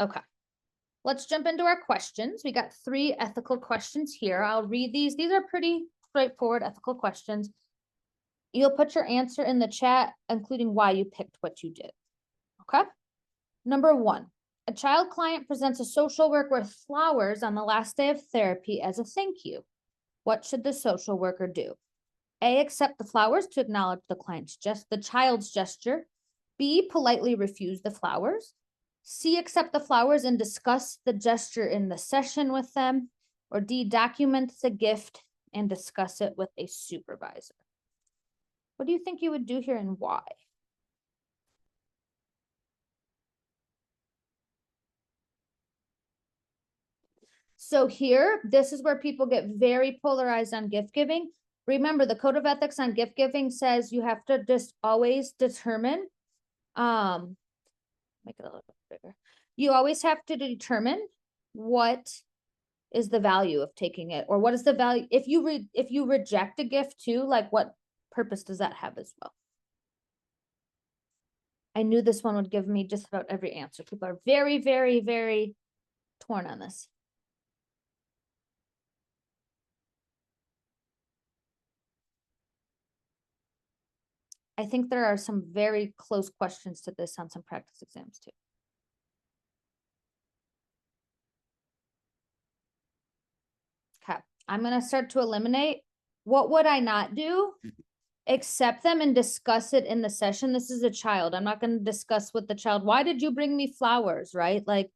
Okay. Let's jump into our questions. We got 3 ethical questions here. I'll read these. These are pretty straightforward ethical questions. You'll put your answer in the chat, including why you picked what you did. Okay. Number 1, a child client presents a social worker with flowers on the last day of therapy as a thank you. What should the social worker do? A, accept the flowers to acknowledge the child's gesture. B, politely refuse the flowers. C, accept the flowers and discuss the gesture in the session with them. Or D, document the gift and discuss it with a supervisor. What do you think you would do here and why? So here, this is where people get very polarized on gift giving. Remember, the code of ethics on gift giving says you have to just always determine, make it a little bit bigger. You always have to determine what is the value of taking it, or what is the value if you reject a gift too, like what purpose does that have as well? I knew this one would give me just about every answer. People are very, very, very torn on this. I think there are some very close questions to this on some practice exams too. Okay, I'm going to start to eliminate. What would I not do? Accept them and discuss it in the session. This is a child. I'm not going to discuss with the child, why did you bring me flowers, right? Like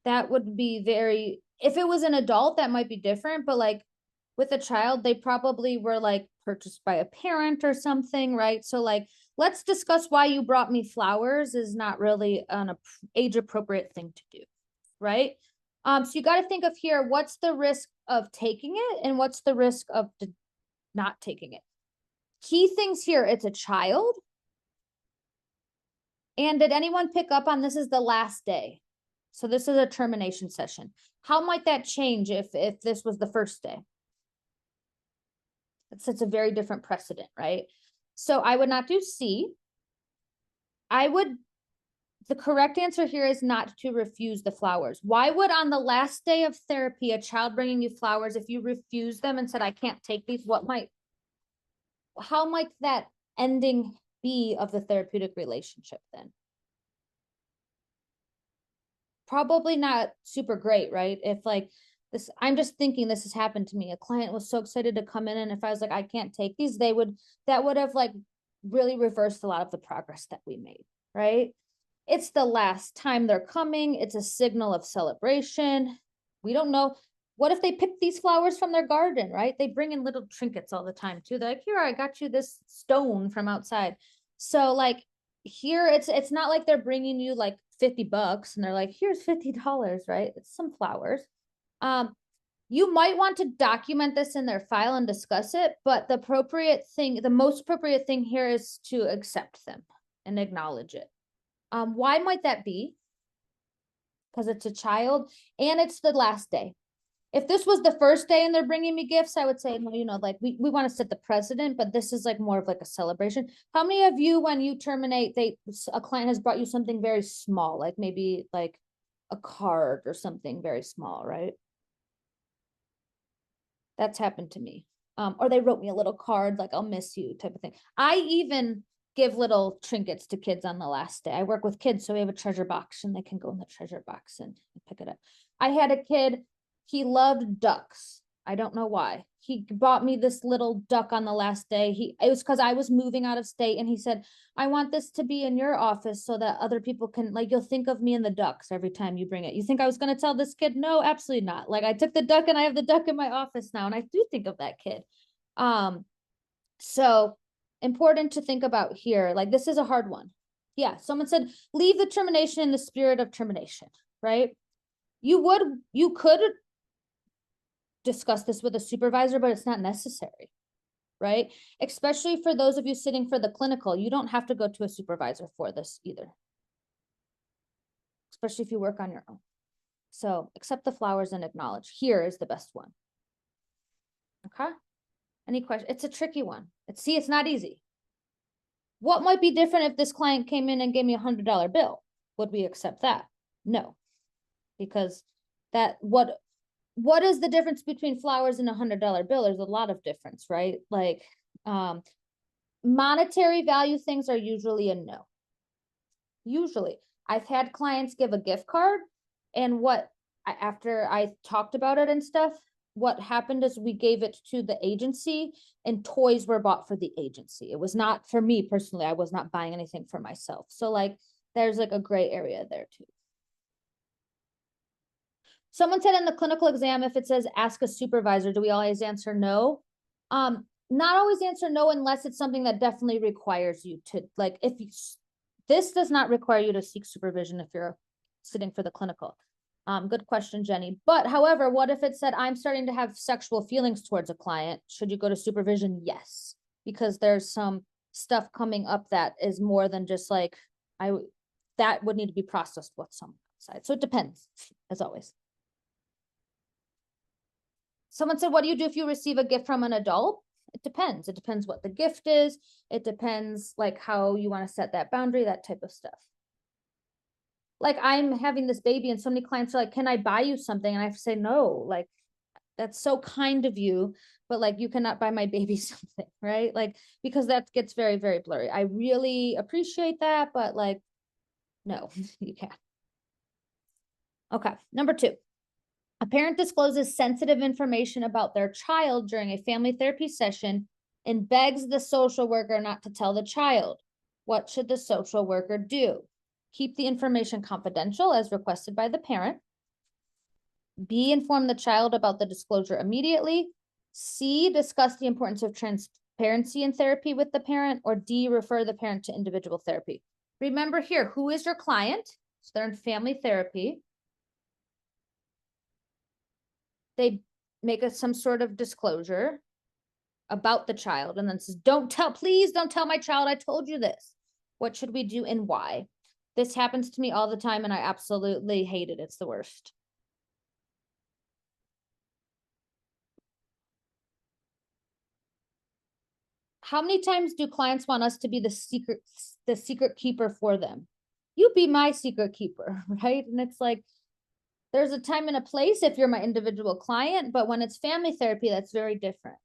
that would be very, if it was an adult, that might be different, but like with a child, they probably were like purchased by a parent or something, right? So like, let's discuss why you brought me flowers is not really an age appropriate thing to do, right? So you got to think of here, what's the risk of taking it and what's the risk of not taking it? Key things here, it's a child. And did anyone pick up on this is the last day? So this is a termination session. How might that change if this was the first day? It sets a very different precedent, right? So I would not do C. The correct answer here is not to refuse the flowers. Why would on the last day of therapy, a child bringing you flowers, if you refuse them and said, I can't take these, how might that ending be of the therapeutic relationship then? Probably not super great, right? If like this, I'm just thinking this has happened to me. A client was so excited to come in, and if I was like, I can't take these, that would have like really reversed a lot of the progress that we made, right? It's the last time they're coming. It's a signal of celebration. We don't know. What if they pick these flowers from their garden, right? They bring in little trinkets all the time too. They're like, here, I got you this stone from outside. So like here, it's not like they're bringing you like $50 and they're like, here's $50, right? It's some flowers. You might want to document this in their file and discuss it, but the most appropriate thing here is to accept them and acknowledge it. Why might that be? Because it's a child and it's the last day. If this was the first day and they're bringing me gifts, I would say, well, like we want to set the precedent, but this is like more of like a celebration. How many of you, when you terminate, a client has brought you something very small, like maybe like a card or something very small, right? That's happened to me. Or they wrote me a little card, like I'll miss you type of thing. I even give little trinkets to kids on the last day. I work with kids, so we have a treasure box and they can go in the treasure box and pick it up. I had a kid, he loved ducks. I don't know why. He bought me this little duck on the last day. It was because I was moving out of state, and he said, I want this to be in your office so that other people can, like, you'll think of me and the ducks every time you bring it. You think I was going to tell this kid? No, absolutely not. Like, I took the duck and I have the duck in my office now, and I do think of that kid. So important to think about here. Like, this is a hard one. Yeah, someone said, leave the termination in the spirit of termination, right? You could discuss this with a supervisor, but it's not necessary, right? Especially for those of you sitting for the clinical, you don't have to go to a supervisor for this either, especially if you work on your own. So accept the flowers and acknowledge. Here is the best one. Okay. Any question? It's a tricky one. It's not easy. What might be different if this client came in and gave me $100 bill? Would we accept that? No. because what is the difference between flowers and $100 bill? There's a lot of difference, right? Like, monetary value things are usually a no. Usually. I've had clients give a gift card, and after I talked about it and stuff, what happened is we gave it to the agency and toys were bought for the agency. It was not for me personally. I was not buying anything for myself. So like, there's like a gray area there too. Someone said in the clinical exam, if it says ask a supervisor, do we always answer no? Not always answer no unless it's something that definitely requires you to, like, this does not require you to seek supervision if you're sitting for the clinical. Good question, Jenny. But however, what if it said, I'm starting to have sexual feelings towards a client? Should you go to supervision? Yes, because there's some stuff coming up that is more than just like, that would need to be processed with someone outside. So it depends, as always. Someone said, what do you do if you receive a gift from an adult? It depends. It depends what the gift is. It depends like how you want to set that boundary, that type of stuff. Like, I'm having this baby and so many clients are like, can I buy you something? And I have to say, no, like, that's so kind of you, but like, you cannot buy my baby something, right? Like, because that gets very, very blurry. I really appreciate that, but like, no, you can't. Okay, number 2. A parent discloses sensitive information about their child during a family therapy session and begs the social worker not to tell the child. What should the social worker do? Keep the information confidential as requested by the parent. B, inform the child about the disclosure immediately. C, discuss the importance of transparency in therapy with the parent. Or D, refer the parent to individual therapy. Remember here, who is your client? So they're in family therapy. They make some sort of disclosure about the child and then says, please don't tell my child I told you this. What should we do and why? This happens to me all the time and I absolutely hate it. It's the worst. How many times do clients want us to be the secret keeper for them? You be my secret keeper, right? And it's like, there's a time and a place if you're my individual client, but when it's family therapy, that's very different.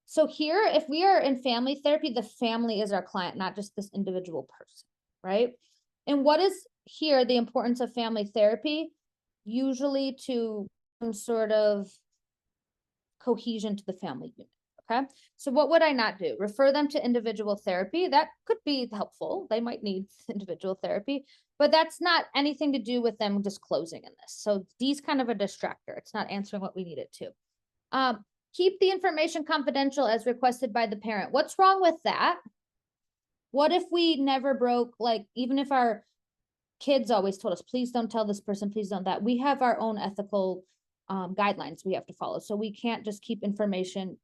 So here, if we are in family therapy, the family is our client, not just this individual person, right? And what is here the importance of family therapy? Usually to some sort of cohesion to the family unit, okay? So what would I not do? Refer them to individual therapy. That could be helpful. They might need individual therapy, but that's not anything to do with them disclosing in this. So D's kind of a distractor. It's not answering what we need it to. Keep the information confidential as requested by the parent. What's wrong with that? What if we never broke, like, even if our kids always told us, please don't tell this person, please don't that. We have our own ethical guidelines we have to follow. So we can't just keep information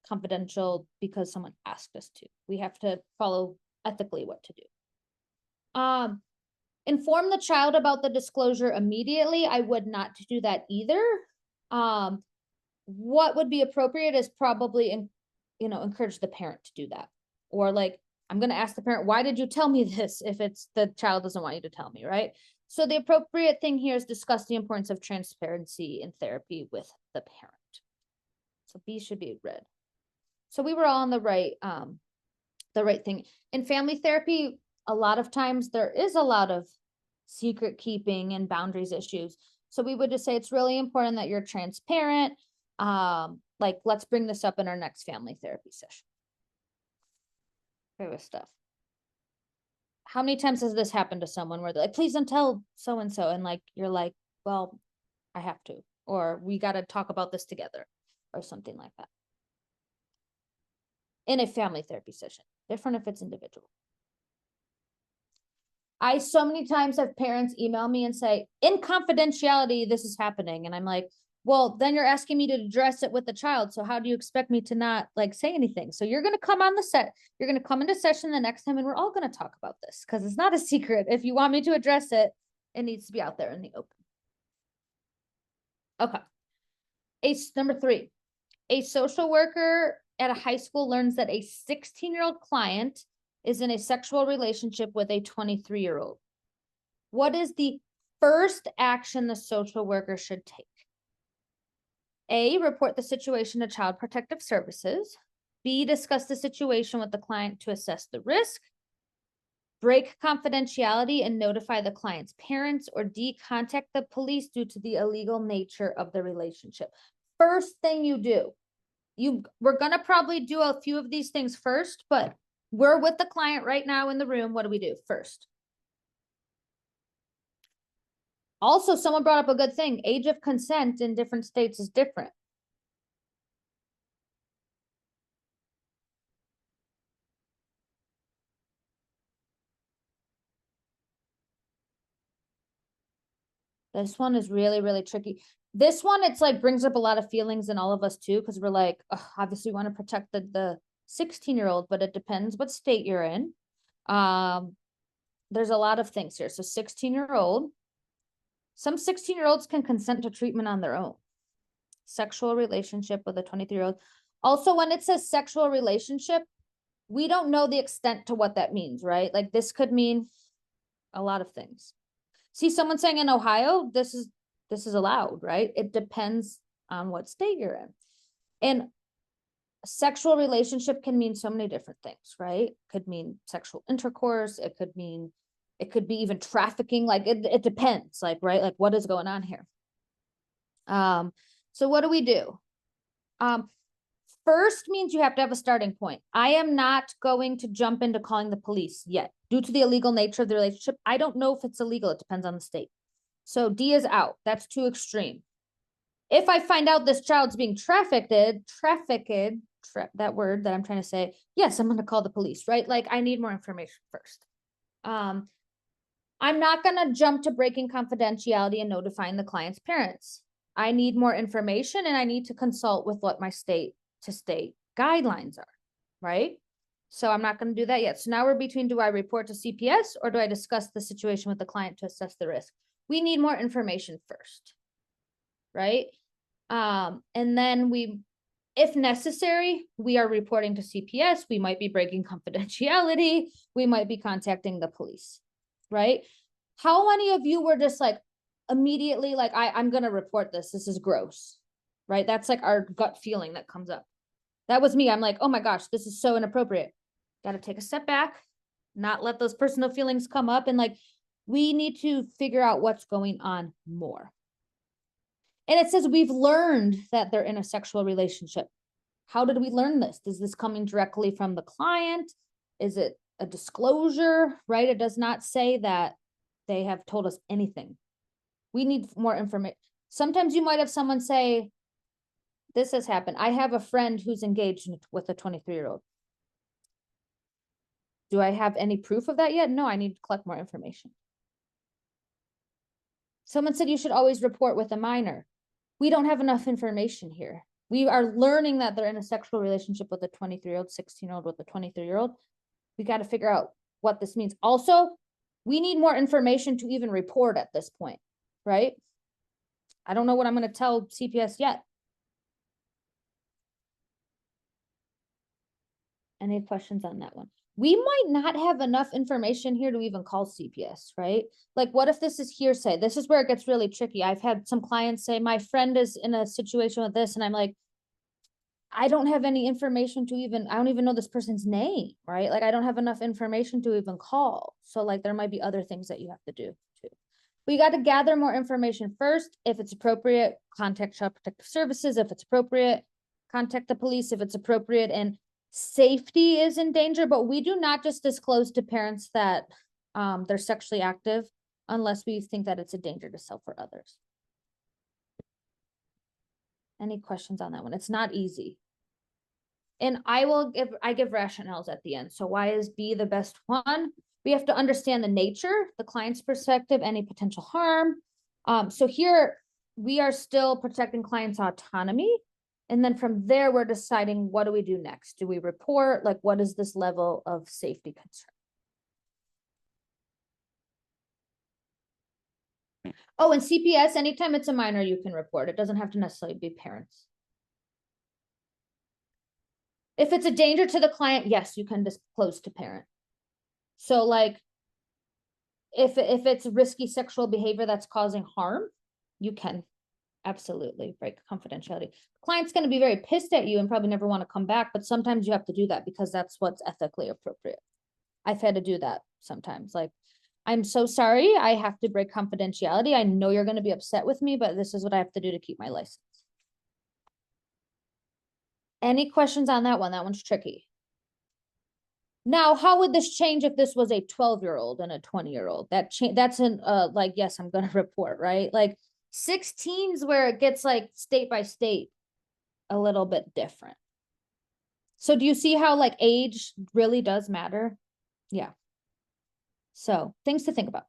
confidential because someone asked us to. We have to follow ethically what to do. Inform the child about the disclosure immediately. I would not do that either. What would be appropriate is probably, encourage the parent to do that. Or like, I'm going to ask the parent, why did you tell me this if it's the child doesn't want you to tell me, right? So the appropriate thing here is discuss the importance of transparency in therapy with the parent. So B should be red. So we were all on the right thing. In family therapy, a lot of times there is a lot of secret keeping and boundaries issues. So we would just say it's really important that you're transparent. Like, let's bring this up in our next family therapy session. With stuff. How many times has this happened to someone where they're like, please don't tell so-and-so, and like, you're like, well, I have to, or we got to talk about this together, or something like that. In a family therapy session, different if it's individual. I so many times have parents email me and say, in confidentiality, this is happening. And I'm like, well, then you're asking me to address it with the child. So how do you expect me to not like say anything? So you're going to come on the set. You're going to come into session the next time and we're all going to talk about this because it's not a secret. If you want me to address it, it needs to be out there in the open. Okay. Number 3, a social worker at a high school learns that a 16-year-old client is in a sexual relationship with a 23-year-old. What is the first action the social worker should take? A, report the situation to Child Protective Services. B, discuss the situation with the client to assess the risk. Break confidentiality and notify the client's parents. Or D, contact the police due to the illegal nature of the relationship. First thing you do, we're gonna probably do a few of these things first, but we're with the client right now in the room. What do we do first? Also, someone brought up a good thing. Age of consent in different states is different. This one is really, really tricky. This one, it's like brings up a lot of feelings in all of us too, because we're like, obviously we want to protect the 16-year-old, but it depends what state you're in. There's a lot of things here. So 16-year-old, some 16-year-olds can consent to treatment on their own. Sexual relationship with a 23-year-old. Also, when it says sexual relationship, we don't know the extent to what that means, right? Like this could mean a lot of things. See, someone saying in Ohio, this is allowed, right? It depends on what state you're in. And sexual relationship can mean so many different things, right? Could mean sexual intercourse. It could be even trafficking. Like it depends, like, right? Like what is going on here? So what do? First means you have to have a starting point. I am not going to jump into calling the police yet. Due to the illegal nature of the relationship, I don't know if it's illegal. It depends on the state. So D is out. That's too extreme. If I find out this child's being trafficked, that word that I'm trying to say, yes, I'm going to call the police, right? Like I need more information first. I'm not going to jump to breaking confidentiality and notifying the client's parents. I need more information and I need to consult with what my state to state guidelines are, right? So I'm not going to do that yet. So now we're between, do I report to CPS or do I discuss the situation with the client to assess the risk? We need more information first, right? And then if necessary, we are reporting to CPS. We might be breaking confidentiality. We might be contacting the police, right? How many of you were just like immediately like, I'm going to report this. This is gross, right? That's like our gut feeling that comes up. That was me. I'm like, oh my gosh, this is so inappropriate. Got to take a step back, not let those personal feelings come up. And like, we need to figure out what's going on more. And it says we've learned that they're in a sexual relationship. How did we learn this? Is this coming directly from the client? Is it a disclosure, right? It does not say that they have told us anything. We need more information. Sometimes you might have someone say, this has happened. I have a friend who's engaged with a 23-year-old. Do I have any proof of that yet? No, I need to collect more information. Someone said you should always report with a minor. We don't have enough information here. We are learning that they're in a sexual relationship with a 23-year-old, 16-year-old with a 23-year-old. We got to figure out what this means. Also, we need more information to even report at this point, right? I don't know what I'm going to tell CPS yet. Any questions on that one? We might not have enough information here to even call CPS, right? Like, what if this is hearsay? This is where it gets really tricky. I've had some clients say, my friend is in a situation with this, and I'm like, I don't have any information to even, I don't even know this person's name, right? Like, I don't have enough information to even call. So, like, there might be other things that you have to do too. We got to gather more information first. If it's appropriate, contact Child Protective Services. If it's appropriate, contact the police if it's appropriate. And safety is in danger, but we do not just disclose to parents that they're sexually active unless we think that it's a danger to self or others. Any questions on that one? It's not easy. And I give rationales at the end. So why is B the best one? We have to understand the nature, the client's perspective, any potential harm. So here we are still protecting clients' autonomy. And then from there, we're deciding what do we do next? Do we report? Like, what is this level of safety concern? Oh, and CPS, anytime it's a minor, you can report. It doesn't have to necessarily be parents. If it's a danger to the client, yes, you can disclose to parent. So like, if it's risky sexual behavior that's causing harm, you can absolutely break confidentiality. Client's going to be very pissed at you and probably never want to come back, but sometimes you have to do that because that's what's ethically appropriate. I've had to do that sometimes. Like, I'm so sorry, I have to break confidentiality. I know you're going to be upset with me, but this is what I have to do to keep my license. Any questions on that one? That one's tricky. Now, how would this change if this was a 12-year-old and a 20-year-old? That's an like, yes, I'm gonna report, right? Like 16's where it gets like state by state a little bit different. So do you see how like age really does matter? Yeah. So things to think about.